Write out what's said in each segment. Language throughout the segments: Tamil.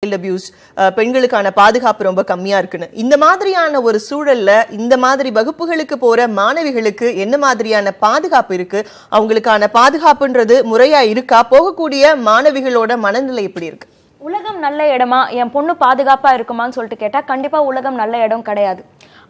சைல்டு அபியூஸ், பெண்களுக்கான பாதுகாப்பு ரொம்ப கம்மியா இருக்குன்னு, இந்த மாதிரியான ஒரு சூழல்ல இந்த மாதிரி வகுப்புகளுக்கு போற மாணவிகளுக்கு என்ன மாதிரியான பாதுகாப்பு இருக்கு? அவங்களுக்கான பாதுகாப்புன்றது முறையா இருக்கா? போகக்கூடிய மாணவிகளோட மனநிலை எப்படி இருக்கு? உலகம் நல்ல இடமா, என் பொண்ணு பாதுகாப்பா இருக்குமான்னு சொல்லிட்டு கேட்டா கண்டிப்பா உலகம் நல்ல இடம் கிடையாது.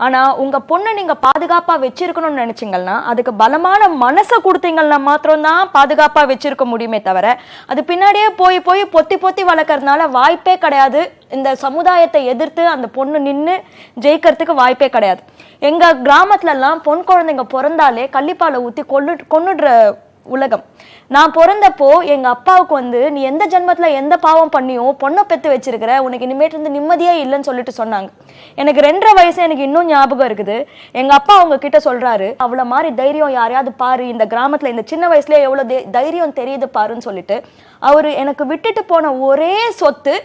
ஆனா உங்க பொண்ணை நீங்க பாதுகாப்பா வச்சிருக்கணும்னு நினைச்சீங்கன்னா அதுக்கு பலமான மனசை கொடுத்தீங்கன்னா மாத்திரம்தான் பாதுகாப்பா வச்சிருக்க முடியுமே தவிர அது பின்னாடியே போய் போய் பொத்தி பொத்தி வளர்க்கறதுனால வாய்ப்பே கிடையாது. இந்த சமுதாயத்தை எதிர்த்து அந்த பொண்ணு நின்று ஜெயிக்கிறதுக்கு வாய்ப்பே கிடையாது. எங்க கிராமத்துல எல்லாம் பொன் குழந்தைங்க பிறந்தாலே கள்ளிப்பாலை ஊத்தி கொன்னுடுற உலகம். நான் பிறந்தப்போ எங்க அப்பாவுக்கு நீ எந்த ஜென்மத்துல எந்த பாவம் பண்ணியோ பொண்ணை பெத்து வச்சிருக்கிற, உனக்கு இனிமேட்டு இருந்து நிம்மதியே இல்லைன்னு சொல்லிட்டு சொன்னாங்க. எனக்கு 2.5 வயசு எனக்கு இன்னும் ஞாபகம் இருக்குது. எங்க அப்பா அவங்க கிட்ட சொல்றாரு, அவள மாதிரி தைரியம் யாரையாவது பாரு, இந்த கிராமத்துல இந்த சின்ன வயசுலயே எவ்வளவு தைரியம் தெரியுது பாருன்னு சொல்லிட்டு அவரு எனக்கு விட்டுட்டு போன ஒரே சொத்து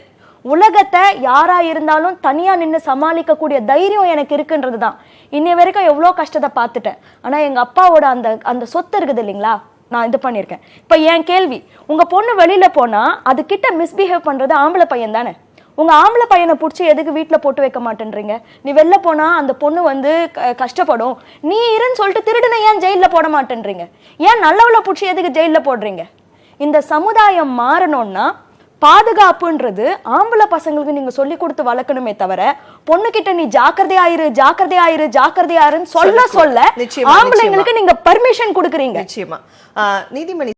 உலகத்தை யாரா இருந்தாலும் தனியா நின்று சமாளிக்க கூடிய தைரியம் எனக்கு இருக்குன்றதுதான். இன்னை வரைக்கும் எவ்வளவு கஷ்டத்தை பார்த்துட்டேன். ஆனா எங்க அப்பாவோட அந்த சொத்து இருக்குது இல்லைங்களா, நான் இது பண்ணியிருக்கேன். இப்ப என் கேள்வி, உங்க பொண்ணு வெளியில போனா அது கிட்ட மிஸ்பிஹேவ் பண்றது ஆம்பளை பையன் தானே. உங்க ஆம்பளை பையனை பிடிச்சி எதுக்கு வீட்டுல போட்டு வைக்க மாட்டேன்றீங்க? நீ வெளில போனா அந்த பொண்ணு கஷ்டப்படும், நீ இருன்னு சொல்லிட்டு திருடுன ஏன் ஜெயில போட மாட்டேன்றீங்க? ஏன் நல்லவளை பிடிச்சி எதுக்கு ஜெயில போடுறீங்க? இந்த சமுதாயம் மாறணும்னா பாதுகாப்புன்றது ஆம்பளை பசங்களுக்கு நீங்க சொல்லி கொடுத்து வளர்க்கணுமே தவிர பொண்ணுகிட்ட நீ ஜாக்கிரதையாயிருன்னு சொல்ல ஆம்பளைங்களுக்கு நீங்க பர்மிஷன் கொடுக்குறீங்க. நிச்சயமா நீதிமணி